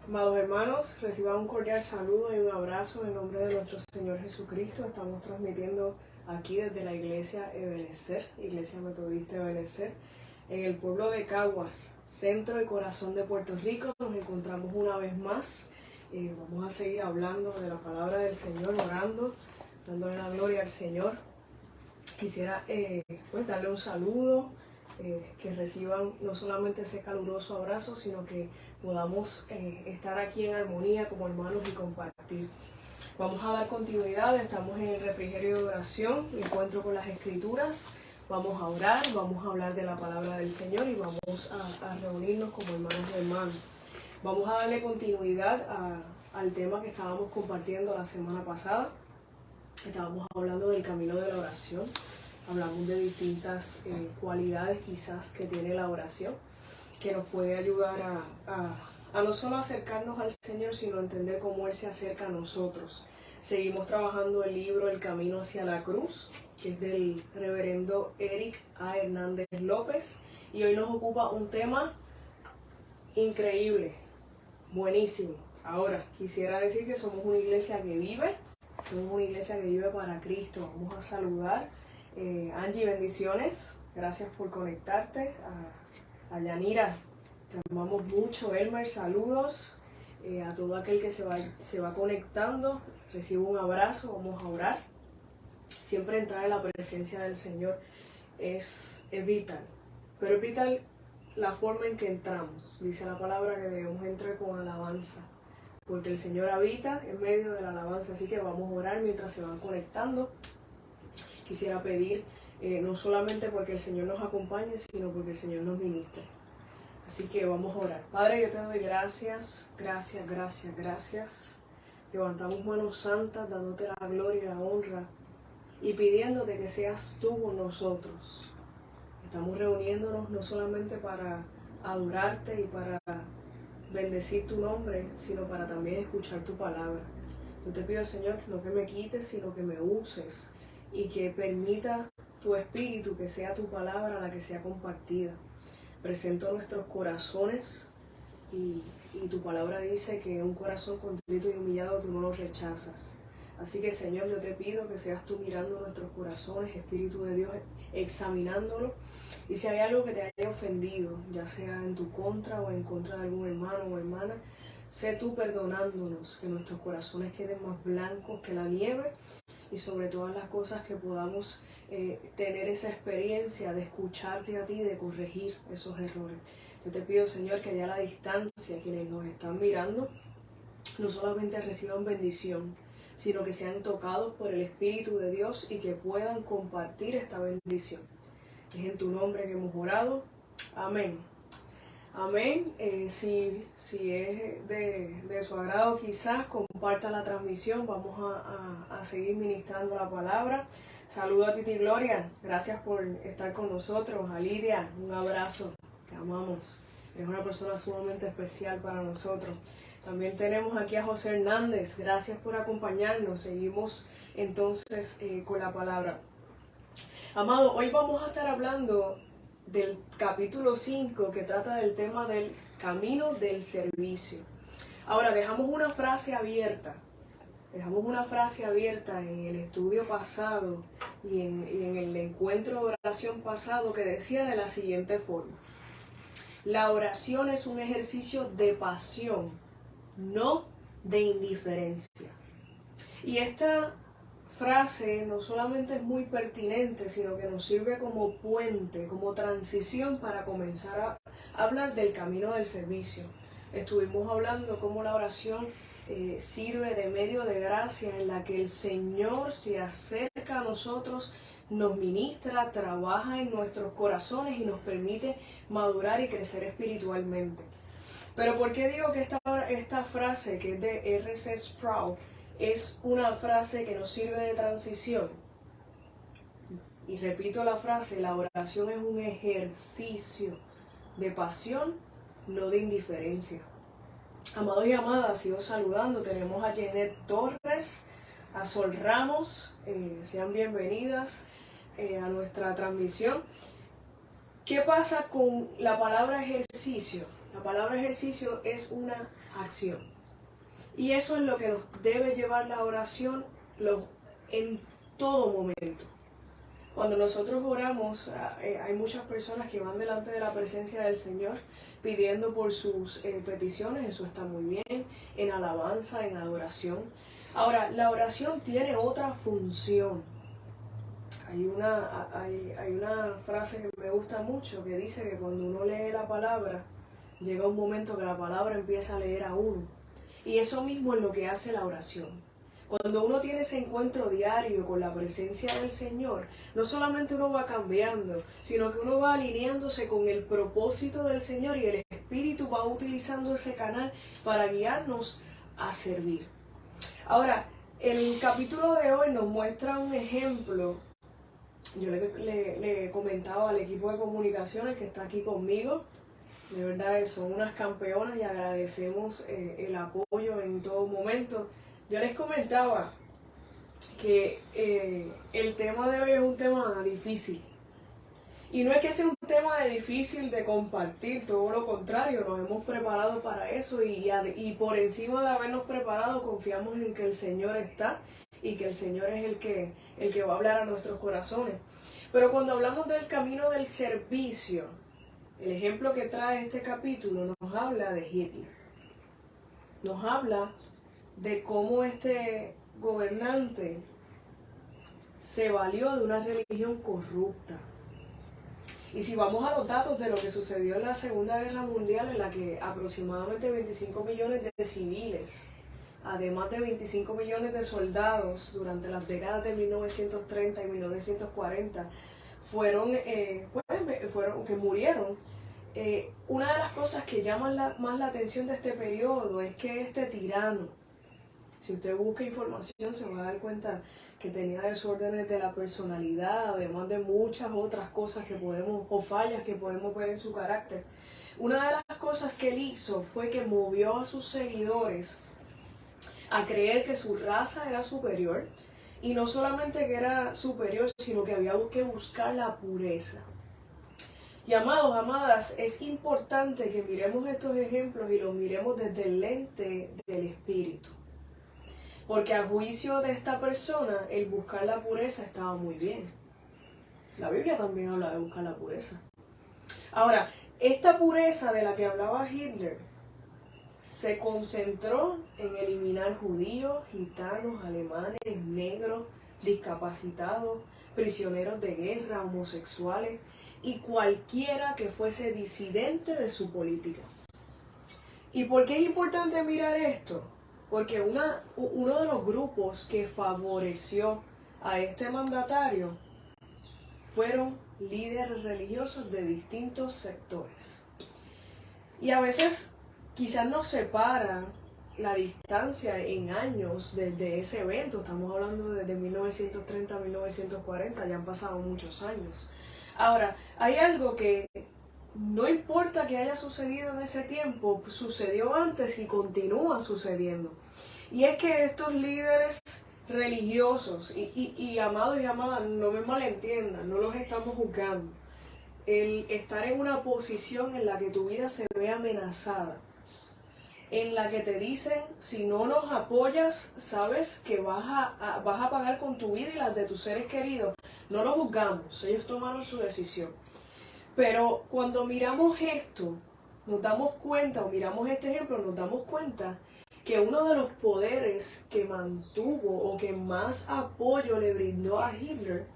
Amados hermanos, reciban un cordial saludo y un abrazo en nombre de nuestro Señor Jesucristo. Estamos transmitiendo aquí desde la iglesia Ebenezer, Iglesia Metodista Ebenezer, en el pueblo de Caguas, centro y corazón de Puerto Rico. Nos encontramos una vez más. Vamos a seguir hablando de la palabra del Señor, orando, dándole la gloria al Señor. Quisiera darle un saludo, que reciban no solamente ese caluroso abrazo, sino que podamos estar aquí en armonía como hermanos y compartir. Vamos a dar continuidad, estamos en el refrigerio de oración, encuentro con las escrituras. Vamos a orar, vamos a hablar de la palabra del Señor y vamos a reunirnos como hermanos y hermanos. Vamos a darle continuidad al tema que estábamos compartiendo la semana pasada. Estábamos hablando del camino de la oración. Hablamos de distintas cualidades quizás que tiene la oración, que nos puede ayudar a no solo acercarnos al Señor, sino a entender cómo Él se acerca a nosotros. Seguimos trabajando el libro El Camino hacia la Cruz, que es del reverendo Eric A. Hernández López, y hoy nos ocupa un tema increíble, buenísimo. Ahora, quisiera decir que somos una iglesia que vive, para Cristo. Vamos a saludar. Angie, bendiciones. Gracias por conectarte. A Yanira, te amamos mucho. Elmer, saludos. A todo aquel que se va conectando, recibo un abrazo. Vamos a orar. Siempre entrar en la presencia del Señor es vital. Pero es vital la forma en que entramos. Dice la palabra que debemos entrar con alabanza, porque el Señor habita en medio de la alabanza. Así que vamos a orar mientras se van conectando. Quisiera pedir, no solamente porque el Señor nos acompañe, sino porque el Señor nos ministre. Así que vamos a orar. Padre, yo te doy gracias. Levantamos manos santas, dándote la gloria y la honra y pidiéndote que seas tú con nosotros. Estamos reuniéndonos no solamente para adorarte y para bendecir tu nombre, sino para también escuchar tu palabra. Yo te pido, Señor, no que me quites, sino que me uses y que permita tu espíritu que sea tu palabra la que sea compartida. Presento nuestros corazones y tu palabra dice que un corazón contrito y humillado tú no lo rechazas. Así que, Señor, yo te pido que seas tú mirando nuestros corazones, Espíritu de Dios, examinándolo. Y si hay algo que te haya ofendido, ya sea en tu contra o en contra de algún hermano o hermana, sé tú perdonándonos, que nuestros corazones queden más blancos que la nieve y sobre todas las cosas que podamos tener esa experiencia de escucharte a ti, de corregir esos errores. Yo te pido, Señor, que allá a la distancia quienes nos están mirando no solamente reciban bendición, sino que sean tocados por el Espíritu de Dios y que puedan compartir esta bendición. Es en tu nombre que hemos orado. Amén. Amén. Si es de su agrado, quizás comparta la transmisión. Vamos a seguir ministrando la palabra. Saludo a Titi Gloria. Gracias por estar con nosotros. A Lidia, un abrazo. Te amamos. Eres una persona sumamente especial para nosotros. También tenemos aquí a José Hernández. Gracias por acompañarnos. Seguimos entonces con la palabra. Amado, hoy vamos a estar hablando del capítulo 5 que trata del tema del camino del servicio. Ahora, dejamos una frase abierta en el estudio pasado y en el encuentro de oración pasado, que decía de la siguiente forma: la oración es un ejercicio de pasión, no de indiferencia. Y esta frase no solamente es muy pertinente, sino que nos sirve como puente, como transición para comenzar a hablar del camino del servicio. Estuvimos hablando cómo la oración sirve de medio de gracia en la que el Señor se acerca a nosotros, nos ministra, trabaja en nuestros corazones y nos permite madurar y crecer espiritualmente. Pero ¿por qué digo que esta frase, que es de R.C. Sproul, es una frase que nos sirve de transición? Y repito la frase: la oración es un ejercicio de pasión, no de indiferencia. Amados y amadas, sigo saludando. Tenemos a Janet Torres, a Sol Ramos, sean bienvenidas a nuestra transmisión. ¿Qué pasa con la palabra ejercicio? La palabra ejercicio es una acción. Y eso es lo que nos debe llevar la oración en todo momento. Cuando nosotros oramos, hay muchas personas que van delante de la presencia del Señor pidiendo por sus peticiones, eso está muy bien, en alabanza, en adoración. Ahora, la oración tiene otra función. Hay una frase que me gusta mucho que dice que cuando uno lee la palabra, llega un momento que la palabra empieza a leer a uno. Y eso mismo es lo que hace la oración. Cuando uno tiene ese encuentro diario con la presencia del Señor, no solamente uno va cambiando, sino que uno va alineándose con el propósito del Señor y el Espíritu va utilizando ese canal para guiarnos a servir. Ahora, el capítulo de hoy nos muestra un ejemplo. Yo le comentaba al equipo de comunicaciones que está aquí conmigo, de verdad son unas campeonas y agradecemos el apoyo en todo momento. Yo les comentaba que el tema de hoy es un tema difícil. Y no es que sea un tema difícil de compartir, todo lo contrario, nos hemos preparado para eso y por encima de habernos preparado confiamos en que el Señor está y que el Señor es el que va a hablar a nuestros corazones. Pero cuando hablamos del camino del servicio, el ejemplo que trae este capítulo nos habla de Hitler. Nos habla de cómo este gobernante se valió de una religión corrupta. Y si vamos a los datos de lo que sucedió en la Segunda Guerra Mundial, en la que aproximadamente 25 millones de civiles, además de 25 millones de soldados durante las décadas de 1930 y 1940, fueron que murieron. Una de las cosas que llaman más la atención de este periodo es que este tirano, si usted busca información se va a dar cuenta que tenía desórdenes de la personalidad, además de muchas otras cosas o fallas que podemos ver en su carácter. Una de las cosas que él hizo fue que movió a sus seguidores a creer que su raza era superior, y no solamente que era superior, sino que había que buscar la pureza. Y amados, amadas, es importante que miremos estos ejemplos y los miremos desde el lente del Espíritu. Porque a juicio de esta persona, el buscar la pureza estaba muy bien. La Biblia también habla de buscar la pureza. Ahora, esta pureza de la que hablaba Hitler se concentró en eliminar judíos, gitanos, alemanes, negros, discapacitados, prisioneros de guerra, homosexuales y cualquiera que fuese disidente de su política. ¿Y por qué es importante mirar esto? Porque uno de los grupos que favoreció a este mandatario fueron líderes religiosos de distintos sectores. Y a veces quizás nos separa la distancia en años desde ese evento. Estamos hablando desde 1930 a 1940, ya han pasado muchos años. Ahora, hay algo que no importa que haya sucedido en ese tiempo, sucedió antes y continúa sucediendo. Y es que estos líderes religiosos, y amados y amadas, no me malentiendan, no los estamos juzgando. El estar en una posición en la que tu vida se ve amenazada, en la que te dicen, si no nos apoyas, sabes que vas a pagar con tu vida y las de tus seres queridos. No los juzgamos, ellos tomaron su decisión. Pero cuando miramos esto, nos damos cuenta, o miramos este ejemplo, nos damos cuenta que uno de los poderes que mantuvo o que más apoyo le brindó a Hitler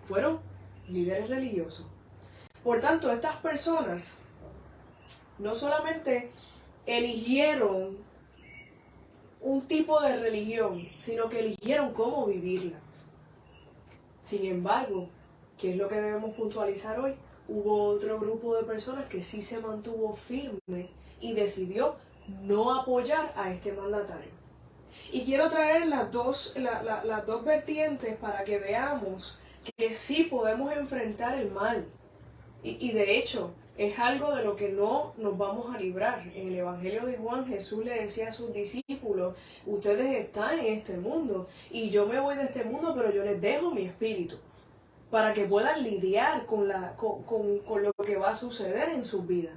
fueron líderes religiosos. Por tanto, estas personas no solamente eligieron un tipo de religión, sino que eligieron cómo vivirla. Sin embargo, ¿qué es lo que debemos puntualizar hoy? Hubo otro grupo de personas que sí se mantuvo firme y decidió no apoyar a este mandatario. Y quiero traer las dos vertientes para que veamos que sí podemos enfrentar el mal. Y de hecho, es algo de lo que no nos vamos a librar. En el Evangelio de Juan, Jesús le decía a sus discípulos, ustedes están en este mundo y yo me voy de este mundo, pero yo les dejo mi espíritu para que puedan lidiar con lo que va a suceder en sus vidas.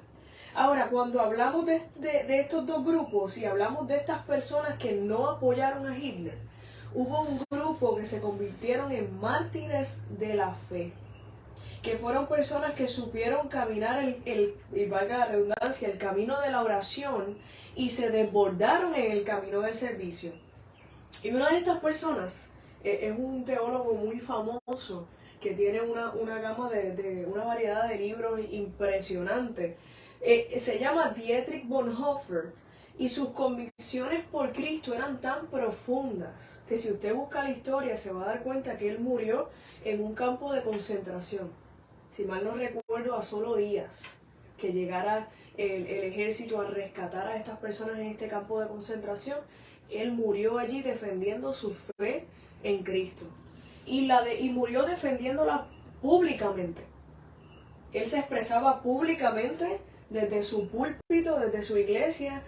Ahora, cuando hablamos de estos dos grupos y hablamos de estas personas que no apoyaron a Hitler, hubo un grupo que se convirtieron en mártires de la fe, que fueron personas que supieron caminar y valga la redundancia, el camino de la oración y se desbordaron en el camino del servicio. Y una de estas personas es un teólogo muy famoso que tiene una gama una variedad de libros impresionante. Se llama Dietrich Bonhoeffer y sus convicciones por Cristo eran tan profundas que si usted busca la historia se va a dar cuenta que él murió en un campo de concentración. Si mal no recuerdo, a solo días que llegara el ejército a rescatar a estas personas en este campo de concentración, él murió allí defendiendo su fe en Cristo. Y murió defendiéndola públicamente. Él se expresaba públicamente desde su púlpito, desde su iglesia,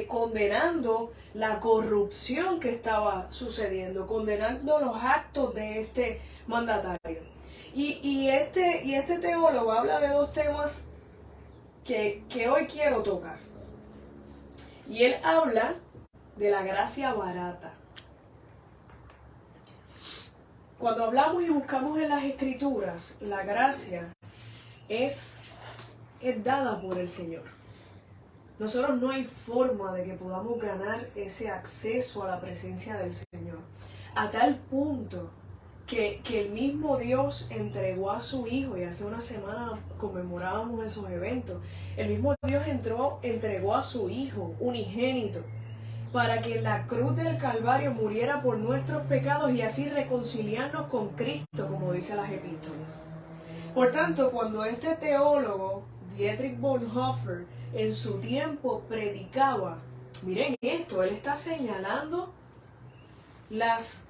condenando la corrupción que estaba sucediendo, condenando los actos de este mandatario. Y este teólogo habla de dos temas que hoy quiero tocar. Y él habla de la gracia barata. Cuando hablamos y buscamos en las Escrituras, la gracia es dada por el Señor. Nosotros no hay forma de que podamos ganar ese acceso a la presencia del Señor. A tal punto que el mismo Dios entregó a su Hijo, y hace una semana conmemorábamos esos eventos, el mismo Dios entregó a su Hijo unigénito para que en la cruz del Calvario muriera por nuestros pecados y así reconciliarnos con Cristo, como dice las epístolas. Por tanto, cuando este teólogo, Dietrich Bonhoeffer, en su tiempo predicaba, miren esto, él está señalando las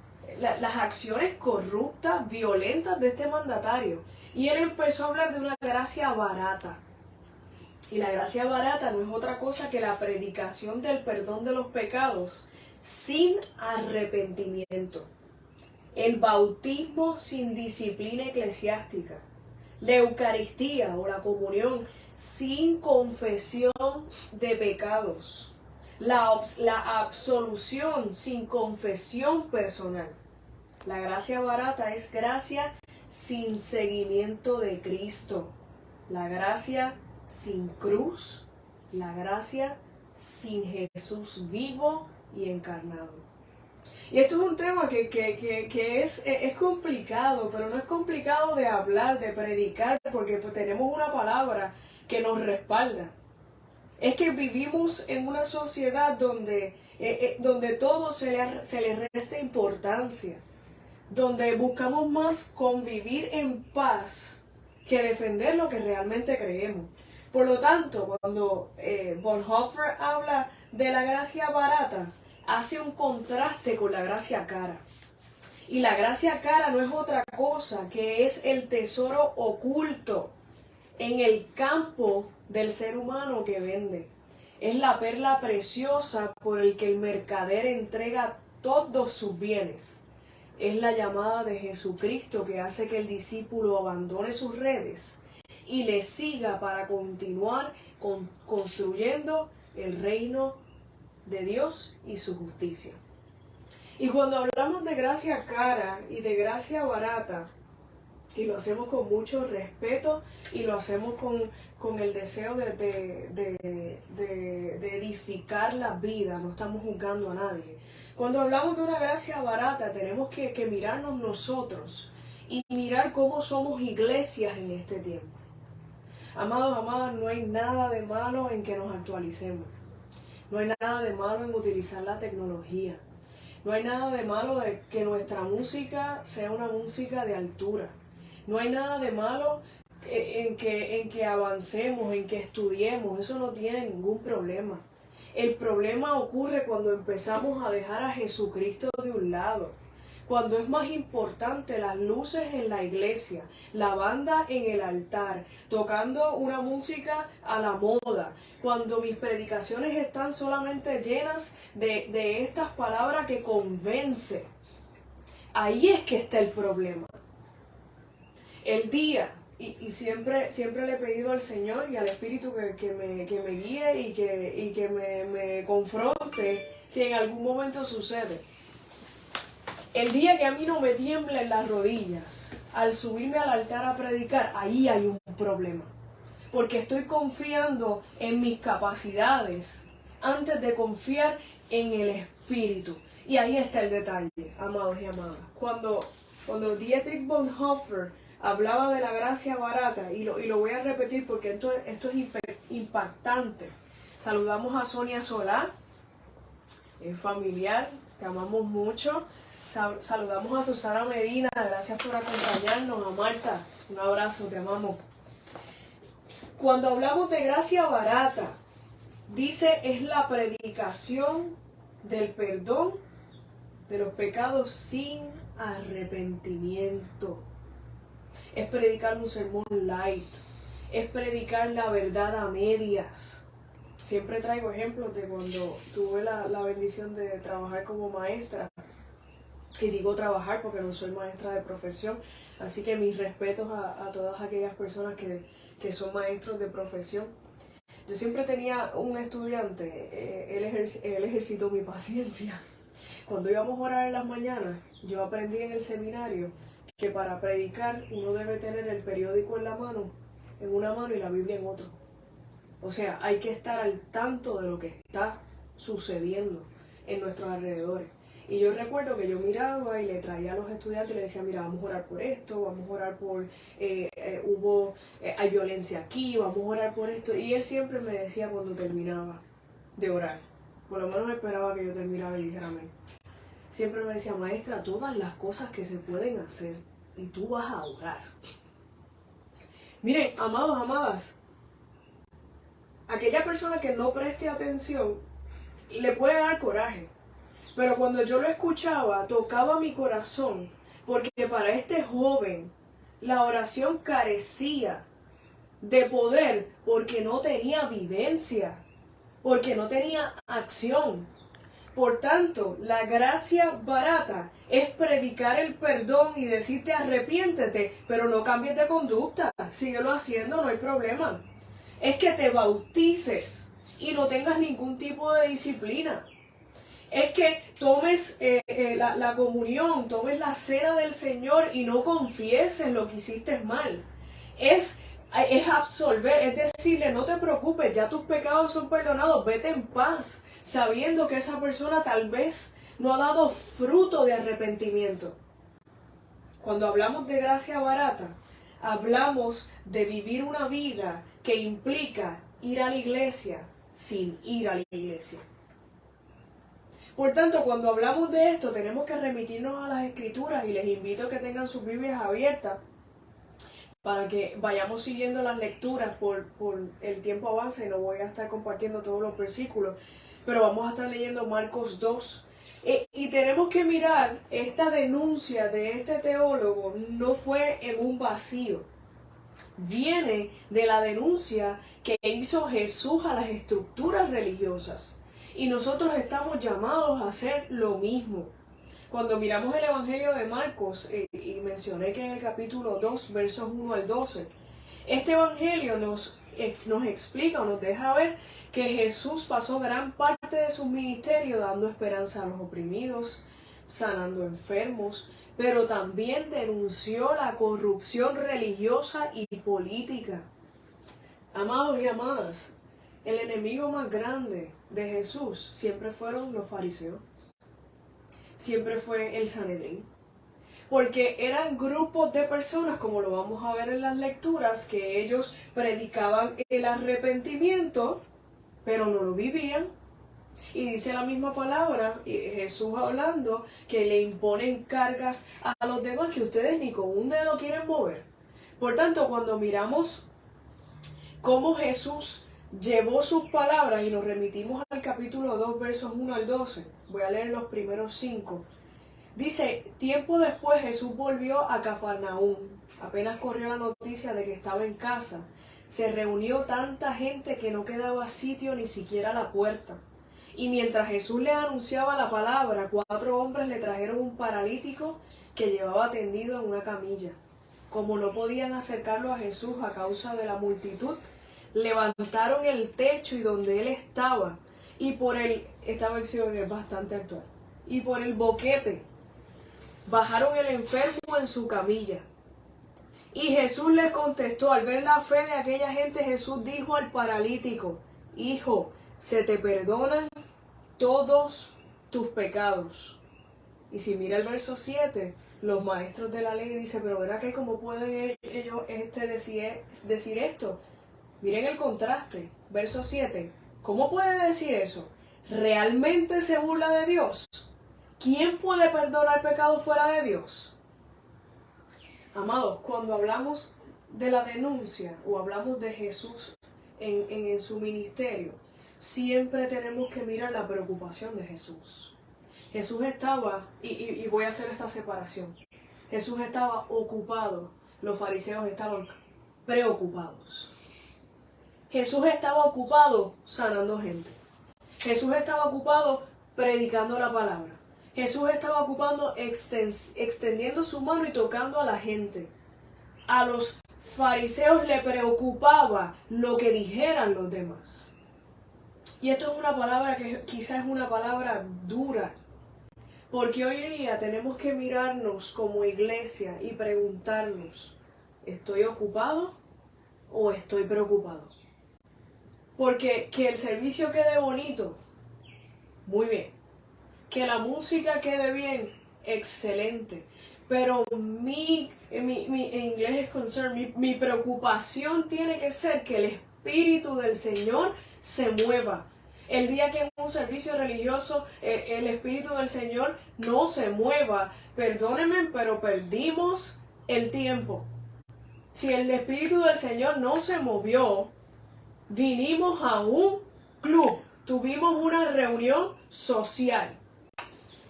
acciones corruptas, violentas de este mandatario. Y él empezó a hablar de una gracia barata. Y la gracia barata no es otra cosa que la predicación del perdón de los pecados sin arrepentimiento. El bautismo sin disciplina eclesiástica. La Eucaristía o la comunión sin confesión de pecados. La absolución sin confesión personal. La gracia barata es gracia sin seguimiento de Cristo. La gracia sin cruz. La gracia sin Jesús vivo y encarnado. Y esto es un tema que es complicado, pero no es complicado de hablar, de predicar, porque pues tenemos una palabra que nos respalda. Es que vivimos en una sociedad donde todo se le resta importancia, donde buscamos más convivir en paz que defender lo que realmente creemos. Por lo tanto, cuando Bonhoeffer habla de la gracia barata, hace un contraste con la gracia cara. Y la gracia cara no es otra cosa que es el tesoro oculto en el campo del ser humano que vende. Es la perla preciosa por el que el mercader entrega todos sus bienes. Es la llamada de Jesucristo que hace que el discípulo abandone sus redes y le siga para continuar construyendo el reino de Dios y su justicia. Y cuando hablamos de gracia cara y de gracia barata, y lo hacemos con mucho respeto y lo hacemos con el deseo de edificar la vida, no estamos juzgando a nadie. Cuando hablamos de una gracia barata, tenemos que mirarnos nosotros y mirar cómo somos iglesias en este tiempo. Amados, amadas, no hay nada de malo en que nos actualicemos. No hay nada de malo en utilizar la tecnología. No hay nada de malo de que nuestra música sea una música de altura. No hay nada de malo en que avancemos, en que estudiemos. Eso no tiene ningún problema. El problema ocurre cuando empezamos a dejar a Jesucristo de un lado. Cuando es más importante las luces en la iglesia, la banda en el altar, tocando una música a la moda. Cuando mis predicaciones están solamente llenas de estas palabras que convencen. Ahí es que está el problema. El día y siempre le he pedido al Señor y al Espíritu que me guíe y que me confronte si en algún momento sucede. El día que a mí no me tiemblen las rodillas al subirme al altar a predicar, ahí hay un problema. Porque estoy confiando en mis capacidades antes de confiar en el Espíritu. Y ahí está el detalle, amados y amadas. Cuando Dietrich Bonhoeffer hablaba de la gracia barata, y lo voy a repetir porque esto es impactante. Saludamos a Sonia Solá, es familiar, te amamos mucho. Saludamos a Susana Medina, gracias por acompañarnos. A Marta, un abrazo, te amamos. Cuando hablamos de gracia barata, dice es la predicación del perdón de los pecados sin arrepentimiento. Es predicar un sermón light, es predicar la verdad a medias. Siempre traigo ejemplos de cuando tuve la bendición de trabajar como maestra. Y digo trabajar porque no soy maestra de profesión, así que mis respetos a todas aquellas personas que son maestros de profesión. Yo siempre tenía un estudiante, él ejercitó mi paciencia. Cuando íbamos a orar en las mañanas, yo aprendí en el seminario que para predicar uno debe tener el periódico en una mano y la Biblia en otro. O sea, hay que estar al tanto de lo que está sucediendo en nuestros alrededores. Y yo recuerdo que yo miraba y le traía a los estudiantes y le decía, mira, vamos a orar por esto, vamos a orar por, hay violencia aquí, vamos a orar por esto. Y él siempre me decía cuando terminaba de orar, por lo menos esperaba que yo terminara y dijera amén. Siempre me decía, maestra, todas las cosas que se pueden hacer y tú vas a orar. Miren, amados, amadas, aquella persona que no preste atención le puede dar coraje. Pero cuando yo lo escuchaba, tocaba mi corazón, porque para este joven la oración carecía de poder porque no tenía vivencia, porque no tenía acción. Por tanto, la gracia barata es predicar el perdón y decirte arrepiéntete, pero no cambies de conducta, síguelo haciendo, no hay problema. Es que te bautices y no tengas ningún tipo de disciplina. Es que tomes la comunión, tomes la cena del Señor y no confieses lo que hiciste mal. Es absolver, es decirle, no te preocupes, ya tus pecados son perdonados, vete en paz, sabiendo que esa persona tal vez no ha dado fruto de arrepentimiento. Cuando hablamos de gracia barata, hablamos de vivir una vida que implica ir a la iglesia sin ir a la iglesia. Por tanto, cuando hablamos de esto, tenemos que remitirnos a las Escrituras y les invito a que tengan sus Biblias abiertas para que vayamos siguiendo las lecturas por el tiempo avanza y no voy a estar compartiendo todos los versículos, pero vamos a estar leyendo Marcos 2. Y tenemos que mirar, esta denuncia de este teólogo no fue en un vacío. Viene de la denuncia que hizo Jesús a las estructuras religiosas. Y nosotros estamos llamados a hacer lo mismo. Cuando miramos el Evangelio de Marcos, y mencioné que en el capítulo 2, versos 1 al 12, este Evangelio nos explica o nos deja ver que Jesús pasó gran parte de su ministerio dando esperanza a los oprimidos, sanando enfermos, pero también denunció la corrupción religiosa y política. Amados y amadas, el enemigo más grande de Jesús siempre fueron los fariseos, siempre fue el Sanedrín, porque eran grupos de personas, como lo vamos a ver en las lecturas, que ellos predicaban el arrepentimiento, pero no lo vivían. Y dice la misma palabra, Jesús hablando, que le imponen cargas a los demás que ustedes ni con un dedo quieren mover. Por tanto, cuando miramos cómo Jesús llevó sus palabras y nos remitimos al capítulo 2, versos 1 al 12, voy a leer los primeros 5. Dice, tiempo después Jesús volvió a Cafarnaúm. Apenas corrió la noticia de que estaba en casa. Se reunió tanta gente que no quedaba sitio ni siquiera a la puerta. Y mientras Jesús le anunciaba la palabra, 4 hombres le trajeron un paralítico que llevaba tendido en una camilla. como no podían acercarlo a Jesús a causa de la multitud, levantaron el techo y donde él estaba, y por esta versión es bastante actual, y por el boquete bajaron el enfermo en su camilla. Y Jesús le contestó. Al ver la fe de aquella gente, Jesús dijo al paralítico: hijo, se te perdonan todos tus pecados. Y si mira el verso 7, los maestros de la ley dicen: pero ¿verdad que cómo pueden ellos decir esto? Miren el contraste, verso 7. ¿Cómo puede decir eso? ¿Realmente se burla de Dios? ¿Quién puede perdonar pecados fuera de Dios? Amados, cuando hablamos de la denuncia o hablamos de Jesús en su ministerio, siempre tenemos que mirar la preocupación de Jesús. Jesús estaba, y voy a hacer esta separación, Jesús estaba ocupado, los fariseos estaban preocupados. Jesús estaba ocupado sanando gente. Jesús estaba ocupado predicando la palabra. Jesús estaba ocupando extendiendo su mano y tocando a la gente. A los fariseos le preocupaba lo que dijeran los demás. Y esto es una palabra que quizás es una palabra dura, porque hoy día tenemos que mirarnos como iglesia y preguntarnos: ¿estoy ocupado o estoy preocupado? Porque que el servicio quede bonito, muy bien. Que la música quede bien, excelente. Pero en inglés es concern, mi preocupación tiene que ser que el Espíritu del Señor se mueva. El día que en un servicio religioso el Espíritu del Señor no se mueva, perdónenme, pero perdimos el tiempo. Si el Espíritu del Señor no se movió, vinimos a un club, tuvimos una reunión social.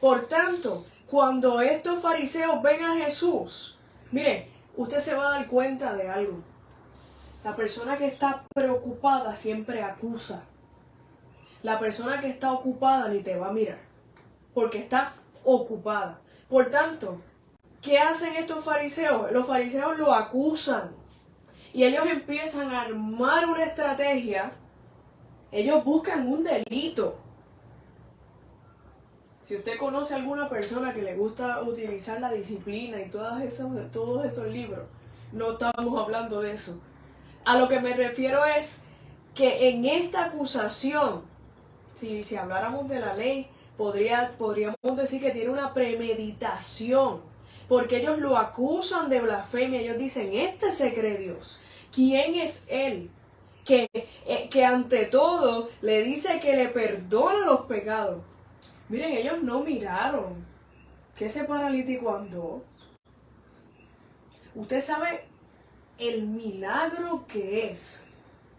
Por tanto, cuando estos fariseos ven a Jesús, mire, usted se va a dar cuenta de algo. La persona que está preocupada siempre acusa. La persona que está ocupada ni te va a mirar, porque está ocupada. Por tanto, ¿qué hacen estos fariseos? Los fariseos lo acusan. Y ellos empiezan a armar una estrategia. Ellos buscan un delito. Si usted conoce a alguna persona que le gusta utilizar la disciplina y todos esos libros, no estamos hablando de eso. A lo que me refiero es que en esta acusación, si habláramos de la ley, podríamos decir que tiene una premeditación, porque ellos lo acusan de blasfemia. Ellos dicen: este se cree Dios. ¿Quién es él? Que ante todo le dice que le perdona los pecados. Miren, ellos no miraron que ese paralítico andó. Usted sabe el milagro que es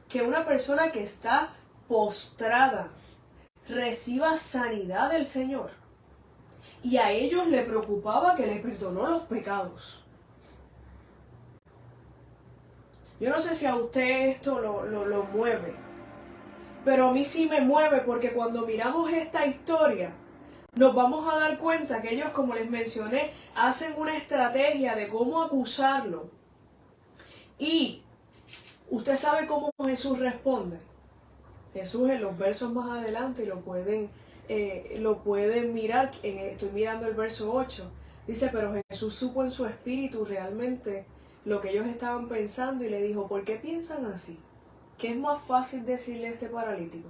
que una persona que está postrada reciba sanidad del Señor. Y a ellos le preocupaba que le perdonó los pecados. Yo no sé si a usted esto lo mueve, pero a mí sí me mueve, porque cuando miramos esta historia, nos vamos a dar cuenta que ellos, como les mencioné, hacen una estrategia de cómo acusarlo. Y usted sabe cómo Jesús responde. Jesús, en los versos más adelante, lo pueden mirar. Estoy mirando el verso 8. Dice: pero Jesús supo en su espíritu realmente lo que ellos estaban pensando y le dijo: ¿por qué piensan así? ¿Qué es más fácil decirle a este paralítico?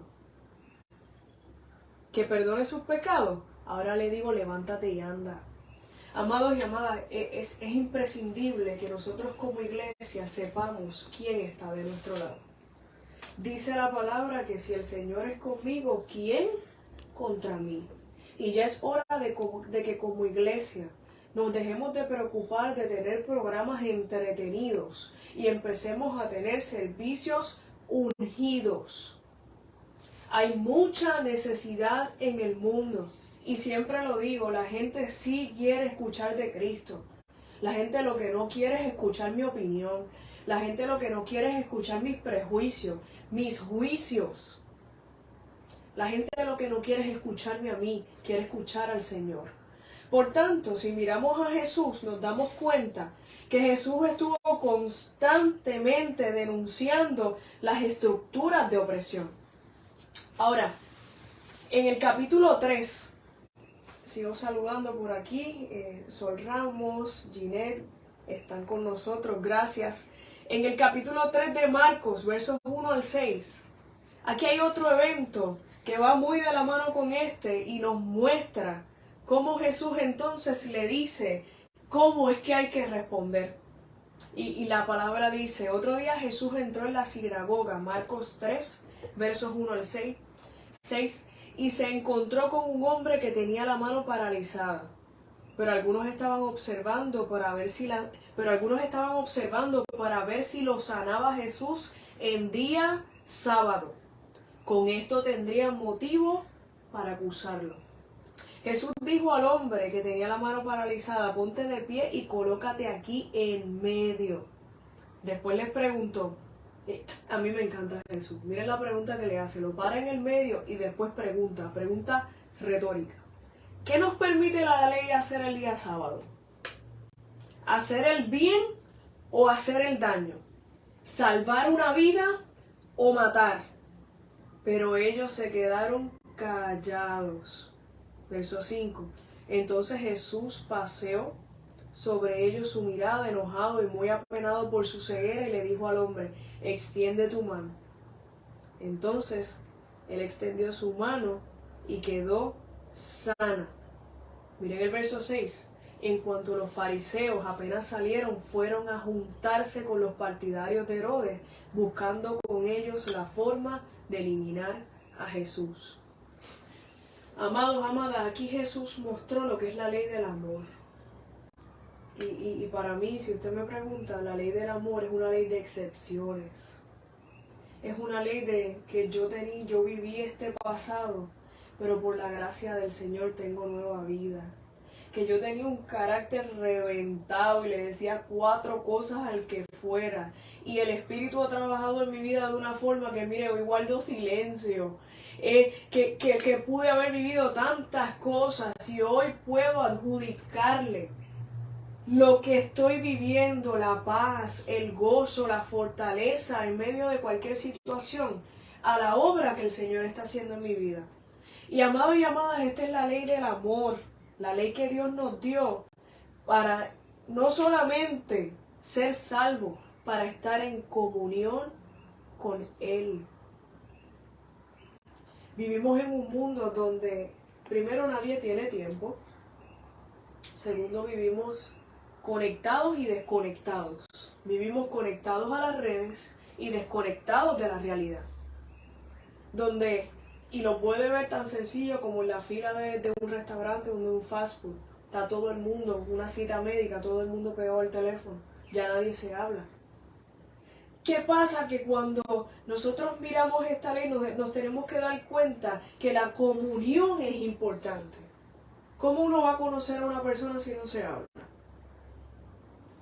¿Que perdone sus pecados? Ahora le digo: levántate y anda. Amados y amadas, es imprescindible que nosotros como iglesia sepamos quién está de nuestro lado. Dice la palabra que si el Señor es conmigo, ¿quién contra mí? Y ya es hora de que como iglesia nos dejemos de preocupar de tener programas entretenidos y empecemos a tener servicios ungidos. Hay mucha necesidad en el mundo. Y siempre lo digo, la gente sí quiere escuchar de Cristo. La gente lo que no quiere es escuchar mi opinión. La gente lo que no quiere es escuchar mis prejuicios, mis juicios. La gente lo que no quiere es escucharme a mí, quiere escuchar al Señor. Por tanto, si miramos a Jesús, nos damos cuenta que Jesús estuvo constantemente denunciando las estructuras de opresión. Ahora, en el capítulo 3, sigo saludando por aquí, Sol Ramos, Ginette, están con nosotros, gracias. En el capítulo 3 de Marcos, versos 1 al 6, aquí hay otro evento que va muy de la mano con este y nos muestra cómo Jesús entonces le dice cómo es que hay que responder. Y la palabra dice, otro día Jesús entró en la sinagoga, Marcos 3, versos 1 al 6, y se encontró con un hombre que tenía la mano paralizada. Pero algunos estaban observando para ver si lo sanaba Jesús en día sábado. Con esto tendrían motivo para acusarlo. Jesús dijo al hombre que tenía la mano paralizada, ponte de pie y colócate aquí en medio. Después les preguntó, a mí me encanta Jesús, miren la pregunta que le hace, lo para en el medio y después pregunta retórica. ¿Qué nos permite la ley hacer el día sábado? ¿Hacer el bien o hacer el daño? ¿Salvar una vida o matar? Pero ellos se quedaron callados. Verso 5. Entonces Jesús paseó sobre ellos su mirada, enojado y muy apenado por su ceguera, y le dijo al hombre, extiende tu mano. Entonces él extendió su mano y quedó sana. Miren el verso 6. En cuanto los fariseos apenas salieron, fueron a juntarse con los partidarios de Herodes, buscando con ellos la forma de eliminar a Jesús. Amados, amadas, aquí Jesús mostró lo que es la ley del amor. Y para mí, si usted me pregunta, la ley del amor es una ley de excepciones. Es una ley de que yo viví este pasado, pero por la gracia del Señor tengo nueva vida. Que yo tenía un carácter reventado y le decía 4 cosas al que fuera. Y el Espíritu ha trabajado en mi vida de una forma que, mire, hoy guardo silencio. Que pude haber vivido tantas cosas y hoy puedo adjudicarle lo que estoy viviendo, la paz, el gozo, la fortaleza en medio de cualquier situación, a la obra que el Señor está haciendo en mi vida. Y amados y amadas, esta es la ley del amor, la ley que Dios nos dio para no solamente ser salvos, para estar en comunión con Él. Vivimos en un mundo donde, primero, nadie tiene tiempo. Segundo, vivimos conectados y desconectados. Vivimos conectados a las redes y desconectados de la realidad. Y lo puede ver tan sencillo como en la fila de un restaurante o de un fast food. Está todo el mundo, una cita médica, todo el mundo pegado al teléfono. Ya nadie se habla. ¿Qué pasa? Que cuando nosotros miramos esta ley nos tenemos que dar cuenta que la comunión es importante. ¿Cómo uno va a conocer a una persona si no se habla?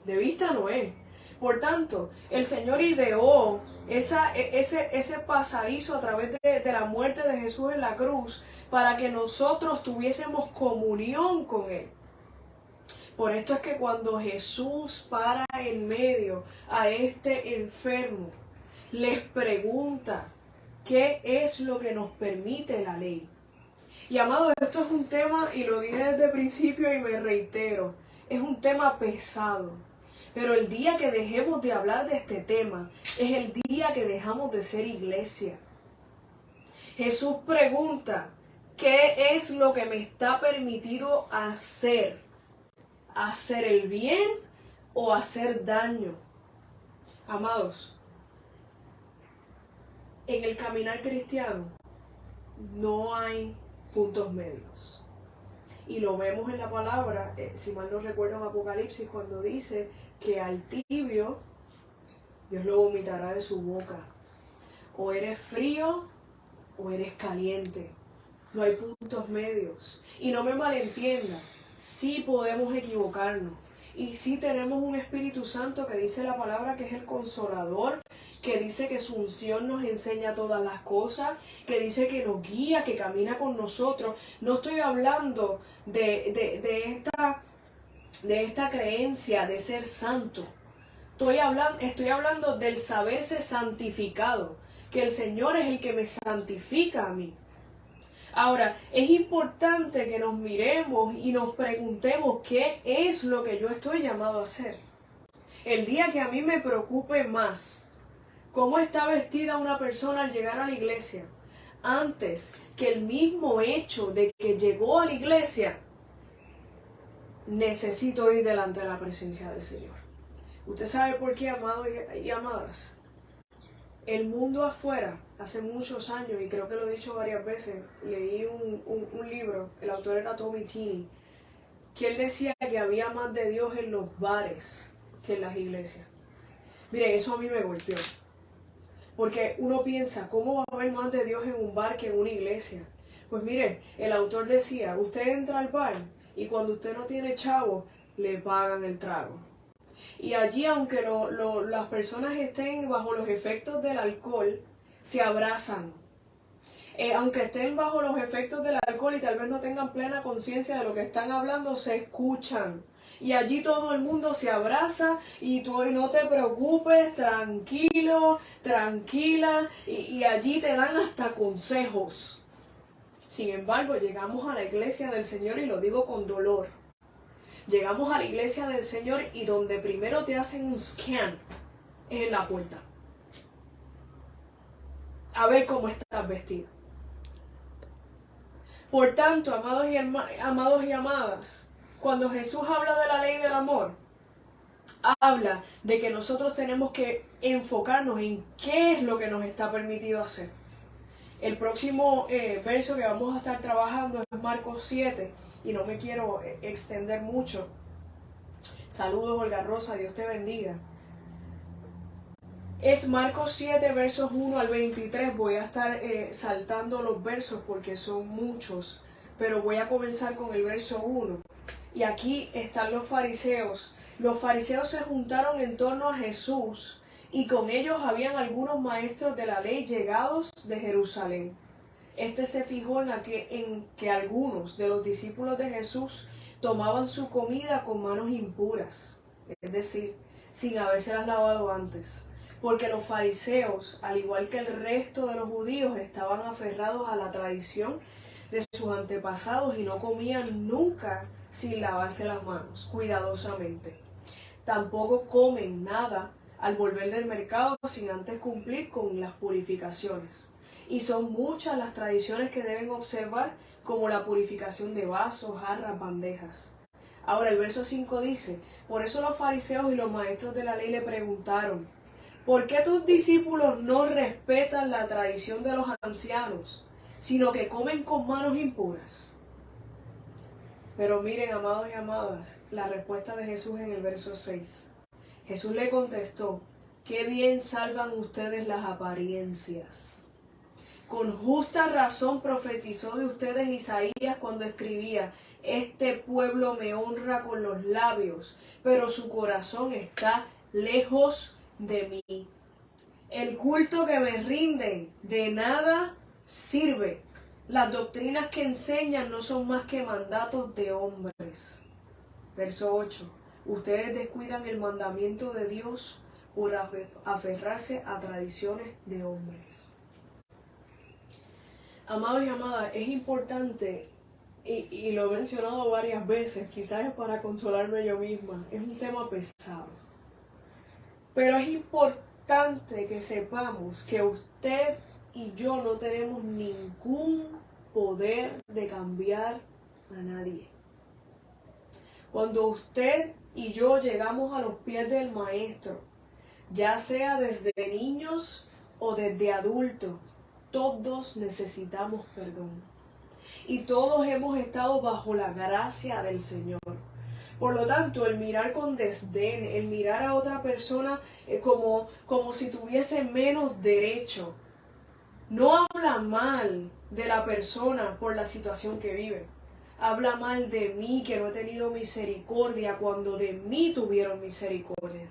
De vista no es. Por tanto, el Señor ideó ese pasadizo a través de la muerte de Jesús en la cruz para que nosotros tuviésemos comunión con Él. Por esto es que cuando Jesús para en medio a este enfermo, les pregunta qué es lo que nos permite la ley. Y amados, esto es un tema, y lo dije desde el principio y me reitero, es un tema pesado. Pero el día que dejemos de hablar de este tema es el día que dejamos de ser iglesia. Jesús pregunta, ¿qué es lo que me está permitido hacer? ¿Hacer el bien o hacer daño? Amados, en el caminar cristiano no hay puntos medios. Y lo vemos en la palabra, si mal no recuerdo en Apocalipsis, cuando dice que al tibio Dios lo vomitará de su boca. O eres frío o eres caliente. No hay puntos medios. Y no me malentienda, sí podemos equivocarnos. Y sí tenemos un Espíritu Santo que dice la palabra que es el Consolador, que dice que su unción nos enseña todas las cosas, que dice que nos guía, que camina con nosotros. No estoy hablando de esta creencia de ser santo. Estoy hablando del saberse santificado, que el Señor es el que me santifica a mí. Ahora, es importante que nos miremos y nos preguntemos qué es lo que yo estoy llamado a hacer. El día que a mí me preocupe más cómo está vestida una persona al llegar a la iglesia, antes que el mismo hecho de que llegó a la iglesia, necesito ir delante de la presencia del Señor. ¿Usted sabe por qué, amados y amadas? El mundo afuera, hace muchos años, y creo que lo he dicho varias veces, leí un libro, el autor era Tommy Tini, que él decía que había más de Dios en los bares que en las iglesias. Mire, eso a mí me golpeó. Porque uno piensa, ¿cómo va a haber más de Dios en un bar que en una iglesia? Pues mire, el autor decía, usted entra al bar y cuando usted no tiene chavo, le pagan el trago. Y allí, aunque las personas estén bajo los efectos del alcohol, se abrazan. Aunque estén bajo los efectos del alcohol y tal vez no tengan plena conciencia de lo que están hablando, se escuchan. Y allí todo el mundo se abraza y tú no te preocupes, tranquilo, tranquila. Y allí te dan hasta consejos. Sin embargo, llegamos a la iglesia del Señor y lo digo con dolor. Llegamos a la iglesia del Señor y donde primero te hacen un scan es en la puerta. A ver cómo estás vestido. Por tanto, amados y amadas, cuando Jesús habla de la ley del amor, habla de que nosotros tenemos que enfocarnos en qué es lo que nos está permitido hacer. El próximo verso que vamos a estar trabajando es Marcos 7, y no me quiero extender mucho. Saludos, Olga Rosa, Dios te bendiga. Es Marcos 7, versos 1 al 23. Voy a estar saltando los versos porque son muchos, pero voy a comenzar con el verso 1. Y aquí están los fariseos. Los fariseos se juntaron en torno a Jesús y con ellos habían algunos maestros de la ley llegados de Jerusalén. Este se fijó en que algunos de los discípulos de Jesús tomaban su comida con manos impuras, es decir, sin habérselas lavado antes. Porque los fariseos, al igual que el resto de los judíos, estaban aferrados a la tradición de sus antepasados y no comían nunca sin lavarse las manos, cuidadosamente. Tampoco comen nada al volver del mercado sin antes cumplir con las purificaciones. Y son muchas las tradiciones que deben observar, como la purificación de vasos, jarras, bandejas. Ahora el verso 5 dice, por eso los fariseos y los maestros de la ley le preguntaron, ¿por qué tus discípulos no respetan la tradición de los ancianos, sino que comen con manos impuras? Pero miren, amados y amadas, la respuesta de Jesús en el verso 6. Jesús le contestó, qué bien salvan ustedes las apariencias. Con justa razón profetizó de ustedes Isaías cuando escribía, este pueblo me honra con los labios, pero su corazón está lejos de mí. El culto que me rinden de nada sirve. Las doctrinas que enseñan no son más que mandatos de hombres. Verso 8. Ustedes descuidan el mandamiento de Dios por aferrarse a tradiciones de hombres. Amados y amadas, es importante, y lo he mencionado varias veces, quizás es para consolarme yo misma, es un tema pesado. Pero es importante que sepamos que usted y yo no tenemos ningún poder de cambiar a nadie. Cuando usted y yo llegamos a los pies del Maestro, ya sea desde niños o desde adultos, todos necesitamos perdón. Y todos hemos estado bajo la gracia del Señor. Por lo tanto, el mirar con desdén, el mirar a otra persona como si tuviese menos derecho, no habla mal de la persona por la situación que vive. habla mal de mí, que no he tenido misericordia, cuando de mí tuvieron misericordia.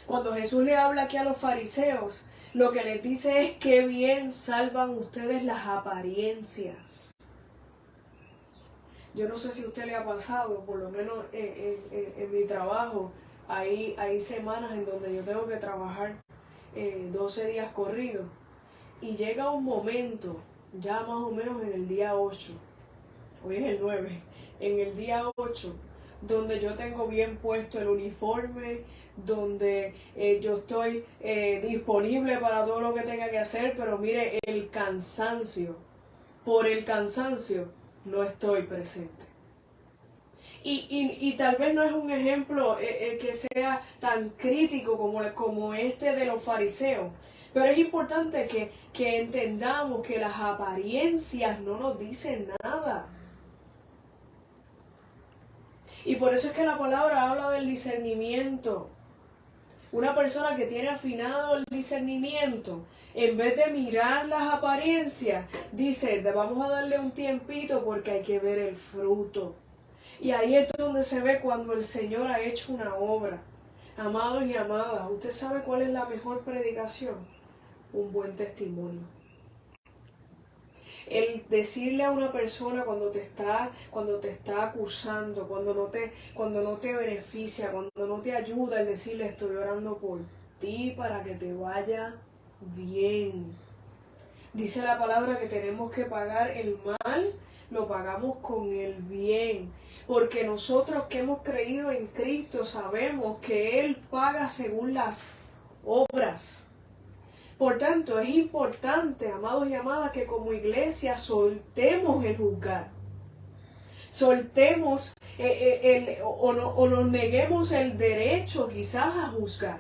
Cuando Jesús le habla aquí a los fariseos, lo que les dice es que bien salvan ustedes las apariencias. Yo no sé si a usted le ha pasado, por lo menos en mi trabajo, hay semanas en donde yo tengo que trabajar 12 días corridos. Y llega un momento, ya más o menos en el día 8, hoy es el 9, en el día 8, donde yo tengo bien puesto el uniforme, donde yo estoy disponible para todo lo que tenga que hacer, pero mire, por el cansancio, no estoy presente. Y tal vez no es un ejemplo que sea tan crítico como este de los fariseos, pero es importante que entendamos que las apariencias no nos dicen nada. Y por eso es que la palabra habla del discernimiento. Una persona que tiene afinado el discernimiento, en vez de mirar las apariencias, dice, vamos a darle un tiempito porque hay que ver el fruto. Y ahí es donde se ve cuando el Señor ha hecho una obra. Amados y amadas, ¿usted sabe cuál es la mejor predicación? Un buen testimonio. El decirle a una persona cuando te está acusando, cuando no te beneficia, cuando no te ayuda, el decirle estoy orando por ti para que te vaya bien. Dice la palabra que tenemos que pagar el mal, lo pagamos con el bien. Porque nosotros que hemos creído en Cristo sabemos que Él paga según las obras. Por tanto, es importante, amados y amadas, que como iglesia soltemos el juzgar. Soltemos o nos neguemos el derecho quizás a juzgar.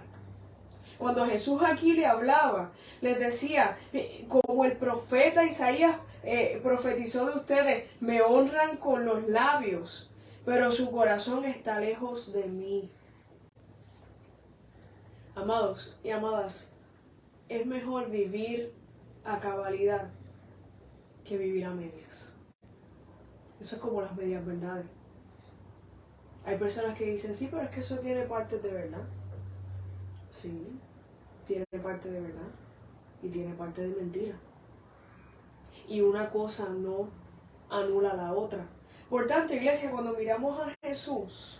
Cuando Jesús aquí le hablaba, les decía, como el profeta Isaías profetizó de ustedes, me honran con los labios, pero su corazón está lejos de mí. Amados y amadas, es mejor vivir a cabalidad que vivir a medias. Eso es como las medias verdades. Hay personas que dicen, sí, pero es que eso tiene partes de verdad. Sí, tiene parte de verdad y tiene parte de mentira. Y una cosa no anula la otra. Por tanto, iglesia, cuando miramos a Jesús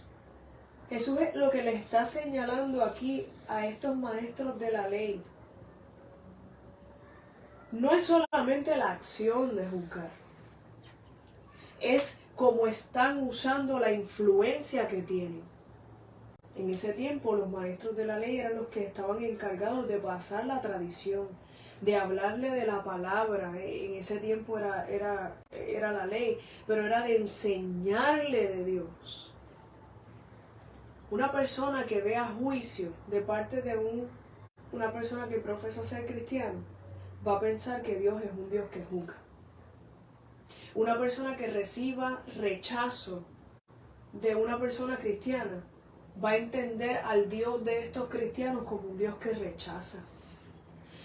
es lo que le está señalando aquí a estos maestros de la ley. No es solamente la acción de juzgar, es cómo están usando la influencia que tienen. En ese tiempo los maestros de la ley eran los que estaban encargados de pasar la tradición, de hablarle de la palabra. En ese tiempo era la ley, pero era de enseñarle de Dios. Una persona que vea juicio de parte de una persona que profesa ser cristiano, va a pensar que Dios es un Dios que juzga. Una persona que reciba rechazo de una persona cristiana va a entender al Dios de estos cristianos como un Dios que rechaza.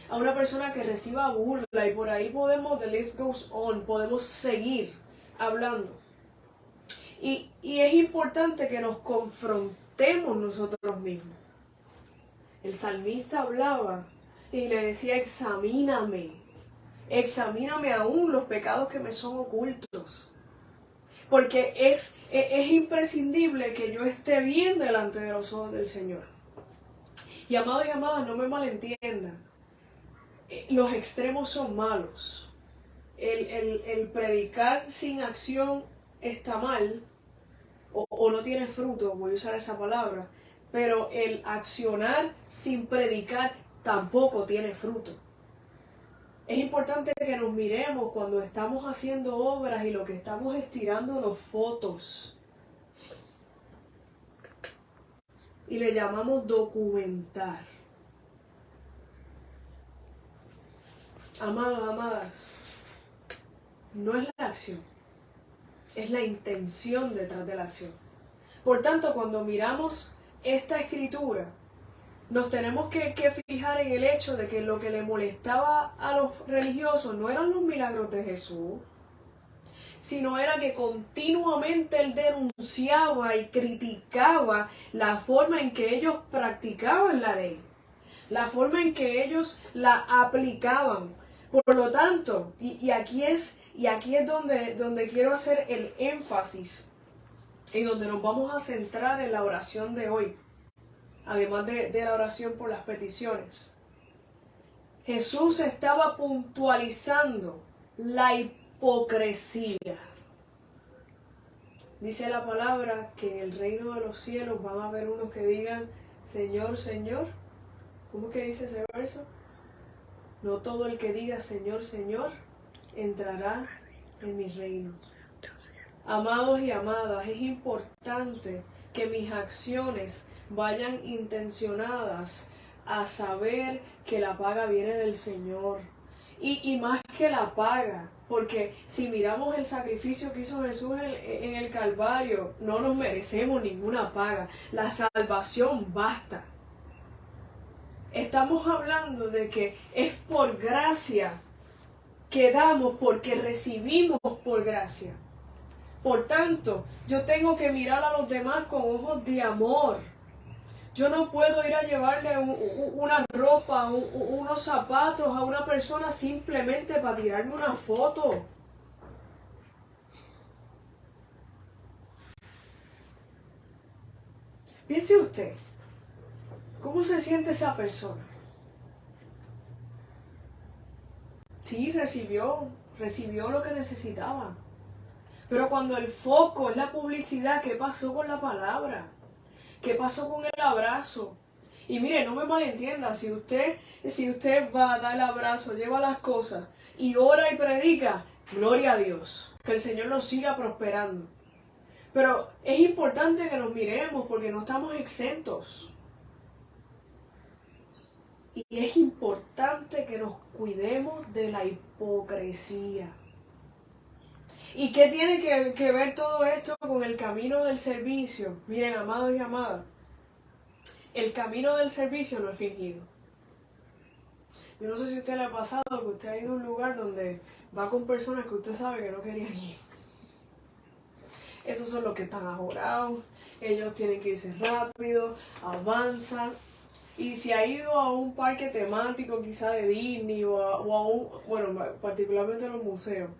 A una persona que reciba burla, y por ahí the list goes on, podemos seguir hablando. Y es importante que nos confrontemos nosotros mismos. El salmista hablaba y le decía, examíname aún los pecados que me son ocultos. Porque es imprescindible que yo esté bien delante de los ojos del Señor. Y amados y amadas, no me malentiendan. Los extremos son malos. El predicar sin acción está mal, o no tiene fruto, voy a usar esa palabra, pero el accionar sin predicar tampoco tiene fruto. Es importante que nos miremos cuando estamos haciendo obras y lo que estamos es tirándonos fotos. Y le llamamos documentar. Amados, amadas, no es la acción, es la intención detrás de la acción. Por tanto, cuando miramos esta escritura, nos tenemos que fijar en el hecho de que lo que le molestaba a los religiosos no eran los milagros de Jesús, sino era que continuamente él denunciaba y criticaba la forma en que ellos practicaban la ley, la forma en que ellos la aplicaban. Por lo tanto, y aquí es donde quiero hacer el énfasis y donde nos vamos a centrar en la oración de hoy, además de la oración por las peticiones. Jesús estaba puntualizando la hipocresía. Dice la palabra que en el reino de los cielos van a haber unos que digan, Señor, Señor. ¿Cómo que dice ese verso? No todo el que diga Señor, Señor, entrará en mi reino. Amados y amadas, es importante que mis acciones vayan intencionadas a saber que la paga viene del Señor. Y más que la paga, porque si miramos el sacrificio que hizo Jesús en el Calvario, no nos merecemos ninguna paga. La salvación basta. Estamos hablando de que es por gracia que damos, porque recibimos por gracia. Por tanto, yo tengo que mirar a los demás con ojos de amor. Yo no puedo ir a llevarle una ropa, unos zapatos a una persona simplemente para tirarme una foto. Piense usted, ¿cómo se siente esa persona? Sí, recibió lo que necesitaba. Pero cuando el foco es la publicidad, ¿qué pasó con la palabra? ¿Qué pasó con el abrazo? Y mire, no me malentienda, si usted va a dar el abrazo, lleva las cosas y ora y predica, gloria a Dios, que el Señor nos siga prosperando. Pero es importante que nos miremos porque no estamos exentos. Y es importante que nos cuidemos de la hipocresía. ¿Y qué tiene que ver todo esto con el camino del servicio? Miren, amados y amadas, el camino del servicio no es fingido. Yo no sé si a usted le ha pasado que usted ha ido a un lugar donde va con personas que usted sabe que no querían ir. Esos son los que están ajorados, ellos tienen que irse rápido, avanzan. Y si ha ido a un parque temático quizá de Disney o a un, bueno, particularmente los museos,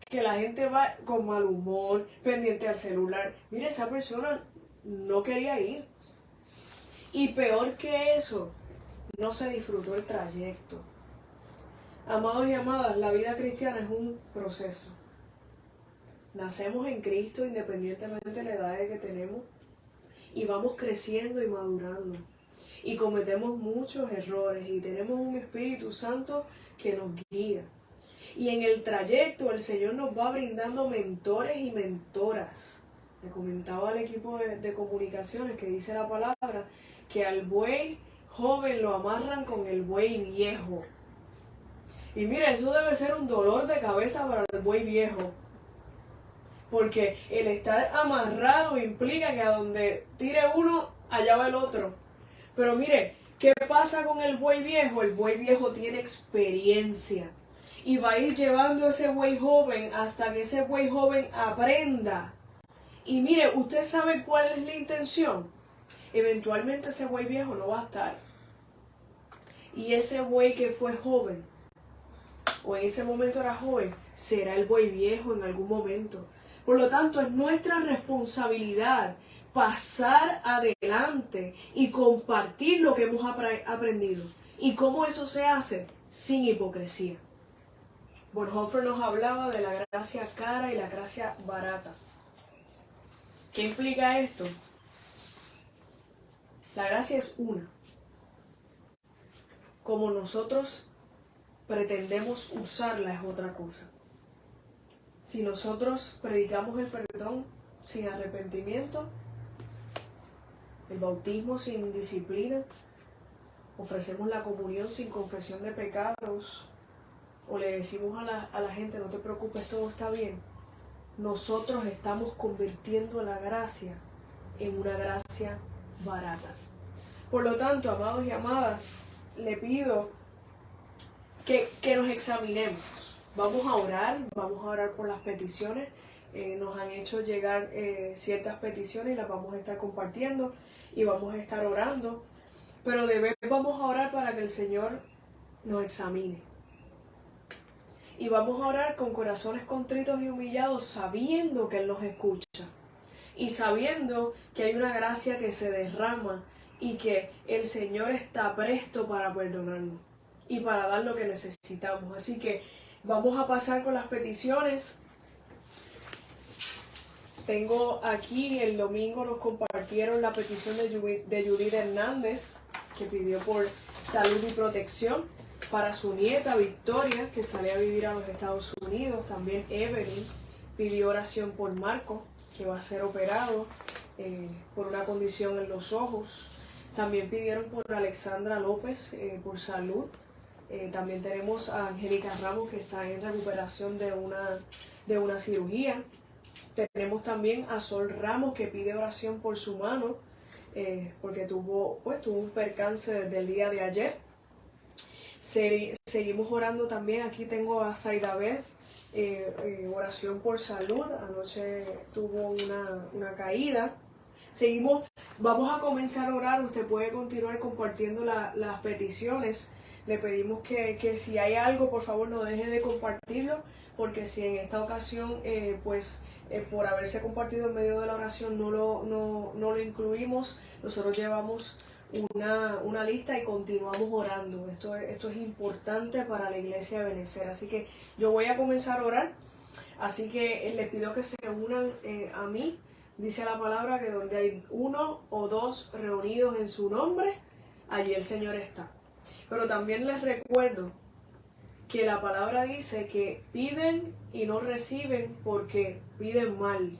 que la gente va con mal humor, pendiente al celular. Mire, esa persona no quería ir. Y peor que eso, no se disfrutó el trayecto. Amados y amadas, la vida cristiana es un proceso. Nacemos en Cristo independientemente de la edad que tenemos y vamos creciendo y madurando. Y cometemos muchos errores y tenemos un Espíritu Santo que nos guía. Y en el trayecto el Señor nos va brindando mentores y mentoras. Le comentaba al equipo de comunicaciones que dice la palabra que al buey joven lo amarran con el buey viejo. Y mira, eso debe ser un dolor de cabeza para el buey viejo. Porque el estar amarrado implica que a donde tire uno, allá va el otro. Pero mire, ¿qué pasa con el buey viejo? El buey viejo tiene experiencia. Y va a ir llevando ese buey joven hasta que ese buey joven aprenda. Y mire, ¿usted sabe cuál es la intención? Eventualmente ese buey viejo no va a estar. Y ese buey que fue joven, o en ese momento era joven, será el buey viejo en algún momento. Por lo tanto, es nuestra responsabilidad pasar adelante y compartir lo que hemos aprendido. ¿Y cómo eso se hace? Sin hipocresía. Bonhoeffer nos hablaba de la gracia cara y la gracia barata. ¿Qué implica esto? La gracia es una. Como nosotros pretendemos usarla es otra cosa. Si nosotros predicamos el perdón sin arrepentimiento, el bautismo sin disciplina, ofrecemos la comunión sin confesión de pecados, o le decimos a la gente, no te preocupes, todo está bien, nosotros estamos convirtiendo la gracia en una gracia barata. Por lo tanto, amados y amadas, le pido que nos examinemos. vamos a orar por las peticiones. Nos han hecho llegar ciertas peticiones y las vamos a estar compartiendo y vamos a estar orando. Pero de vez vamos a orar para que el Señor nos examine. Y vamos a orar con corazones contritos y humillados, sabiendo que Él nos escucha. Y sabiendo que hay una gracia que se derrama y que el Señor está presto para perdonarnos y para dar lo que necesitamos. Así que vamos a pasar con las peticiones. Tengo aquí, el domingo nos compartieron la petición de Judith Hernández, que pidió por salud y protección para su nieta Victoria, que sale a vivir a los Estados Unidos. También Evelyn pidió oración por Marco, que va a ser operado por una condición en los ojos. También pidieron por Alexandra López por salud. También tenemos a Angélica Ramos, que está en recuperación de una cirugía. Tenemos también a Sol Ramos, que pide oración por su mano, porque tuvo un percance desde el día de ayer. Seguimos orando también. Aquí tengo a Saidabeth, oración por salud. Anoche tuvo una caída. Vamos a comenzar a orar. Usted puede continuar compartiendo las peticiones. Le pedimos que si hay algo, por favor no deje de compartirlo, porque si en esta ocasión por haberse compartido en medio de la oración no lo incluimos, nosotros llevamos una lista y continuamos orando. Esto es importante para la iglesia de Ebenezer. Así que yo voy a comenzar a orar. Así que les pido que se unan a mí. Dice la palabra que donde hay 1 o 2 reunidos en su nombre, allí el Señor está. Pero también les recuerdo que la palabra dice que piden y no reciben porque piden mal.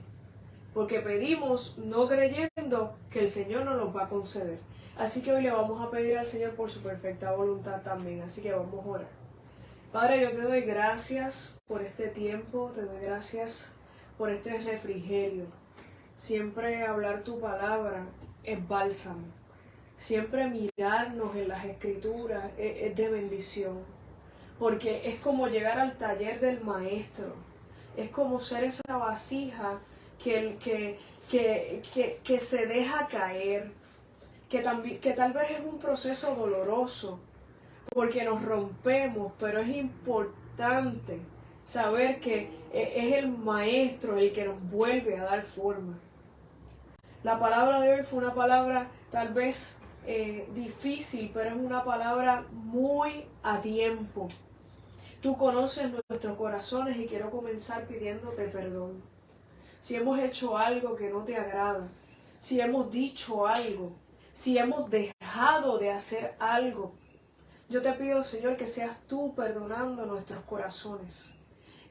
Porque pedimos no creyendo que el Señor nos los va a conceder. Así que hoy le vamos a pedir al Señor por su perfecta voluntad también. Así que vamos a orar. Padre, yo te doy gracias por este tiempo. Te doy gracias por este refrigerio. Siempre hablar tu palabra es bálsamo. Siempre mirarnos en las escrituras es de bendición. Porque es como llegar al taller del maestro. Es como ser esa vasija que se deja caer. Que tal vez es un proceso doloroso. Porque nos rompemos. Pero es importante saber que es el maestro el que nos vuelve a dar forma. La palabra de hoy fue una palabra tal vez difícil, pero es una palabra muy a tiempo. Tú conoces nuestros corazones y quiero comenzar pidiéndote perdón. Si hemos hecho algo que no te agrada, si hemos dicho algo, si hemos dejado de hacer algo, yo te pido, Señor, que seas tú perdonando nuestros corazones.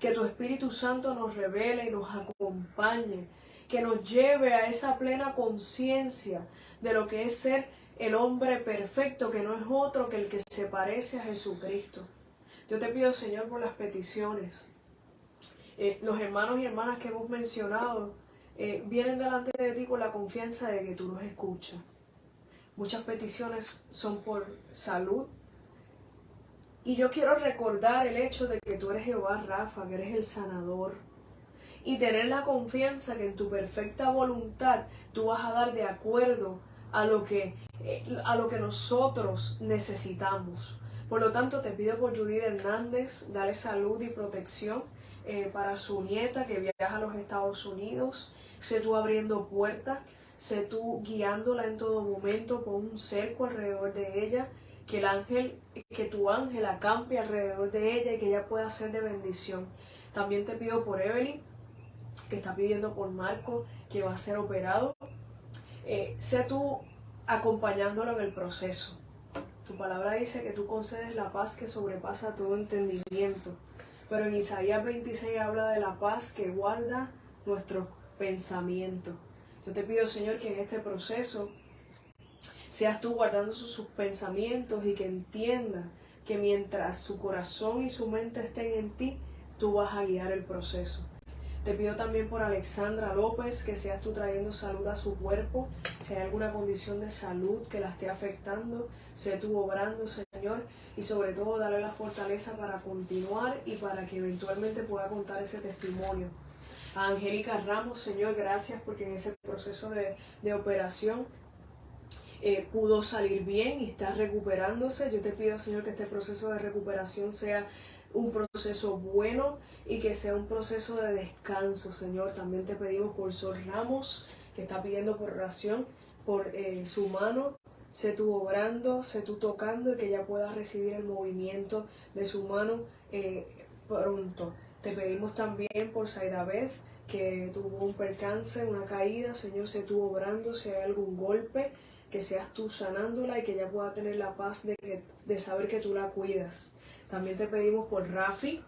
Que tu Espíritu Santo nos revele y nos acompañe. Que nos lleve a esa plena conciencia de lo que es ser el hombre perfecto, que no es otro que el que se parece a Jesucristo. Yo te pido, Señor, por las peticiones. Los hermanos y hermanas que hemos mencionado vienen delante de ti con la confianza de que tú los escuchas. Muchas peticiones son por salud. Y yo quiero recordar el hecho de que tú eres Jehová Rafa, que eres el sanador. Y tener la confianza que en tu perfecta voluntad tú vas a dar de acuerdo a lo que nosotros necesitamos. Por lo tanto, te pido por Judith Hernández, dale salud y protección para su nieta que viaja a los Estados Unidos. Sé tú abriendo puertas, sé tú guiándola en todo momento, pon un cerco alrededor de ella, que tu ángel acampe alrededor de ella y que ella pueda ser de bendición. También te pido por Evelyn, que está pidiendo por Marco, que va a ser operado. Sé tú acompañándolo en el proceso. Tu palabra dice que tú concedes la paz que sobrepasa todo entendimiento. Pero en Isaías 26 habla de la paz que guarda nuestros pensamientos. Yo te pido, Señor, que en este proceso seas tú guardando sus pensamientos y que entienda que mientras su corazón y su mente estén en ti, tú vas a guiar el proceso. Te pido también por Alexandra López, que seas tú trayendo salud a su cuerpo. Si hay alguna condición de salud que la esté afectando, sé tú obrando, Señor, Señor, y sobre todo darle la fortaleza para continuar y para que eventualmente pueda contar ese testimonio. A Angélica Ramos, Señor, gracias porque en ese proceso de operación pudo salir bien y está recuperándose. Yo te pido, Señor, que este proceso de recuperación sea un proceso bueno y que sea un proceso de descanso, Señor. También te pedimos por Sol Ramos, que está pidiendo por oración, por su mano. Sé tú obrando, sé tú tocando y que ella pueda recibir el movimiento de su mano pronto. Te pedimos también por Saidabeth, que tuvo un percance, una caída. Señor, sé tú obrando, si hay algún golpe, que seas tú sanándola y que ella pueda tener la paz de saber que tú la cuidas. También te pedimos por Rafi,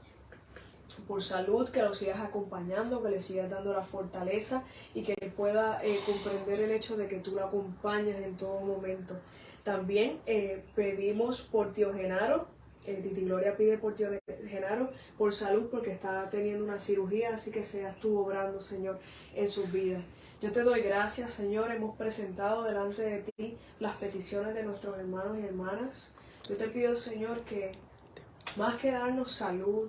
por salud, que lo sigas acompañando, que le sigas dando la fortaleza y que él pueda comprender el hecho de que tú lo acompañas en todo momento. También pedimos por Tío Genaro, Titi Gloria pide por Tío Genaro por salud porque está teniendo una cirugía, así que seas tú obrando, Señor, en sus vidas. Yo te doy gracias, Señor, hemos presentado delante de ti las peticiones de nuestros hermanos y hermanas. Yo te pido, Señor, que más que darnos salud,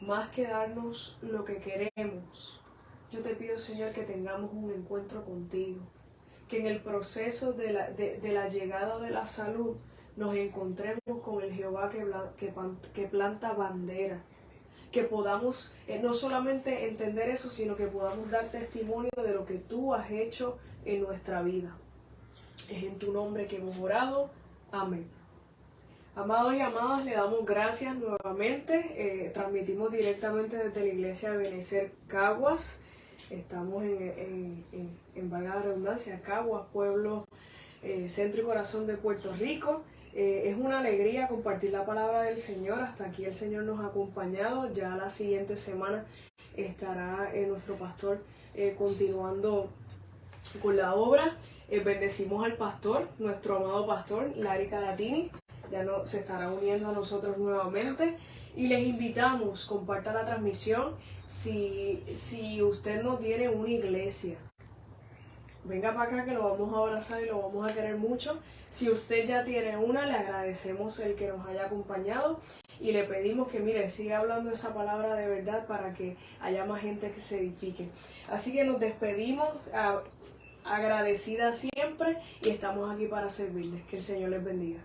más que darnos lo que queremos, yo te pido, Señor, que tengamos un encuentro contigo, que en el proceso de la llegada de la salud nos encontremos con el Jehová que planta bandera, que podamos no solamente entender eso, sino que podamos dar testimonio de lo que tú has hecho en nuestra vida. Es en tu nombre que hemos orado. Amén. Amados y amadas, le damos gracias nuevamente. Transmitimos directamente desde la iglesia de Ebenezer Caguas. Estamos en valga la redundancia, Caguas, pueblo centro y corazón de Puerto Rico. Es una alegría compartir la palabra del Señor. Hasta aquí el Señor nos ha acompañado. Ya la siguiente semana estará nuestro pastor continuando con la obra. Bendecimos al pastor, nuestro amado pastor, Larry Caratini. Ya se estará uniendo a nosotros nuevamente. Y les invitamos, compartan la transmisión. Si usted no tiene una iglesia, venga para acá que lo vamos a abrazar y lo vamos a querer mucho. Si usted ya tiene una, le agradecemos el que nos haya acompañado y le pedimos que, mire, siga hablando esa palabra de verdad para que haya más gente que se edifique. Así que nos despedimos, agradecida siempre, y estamos aquí para servirles. Que el Señor les bendiga.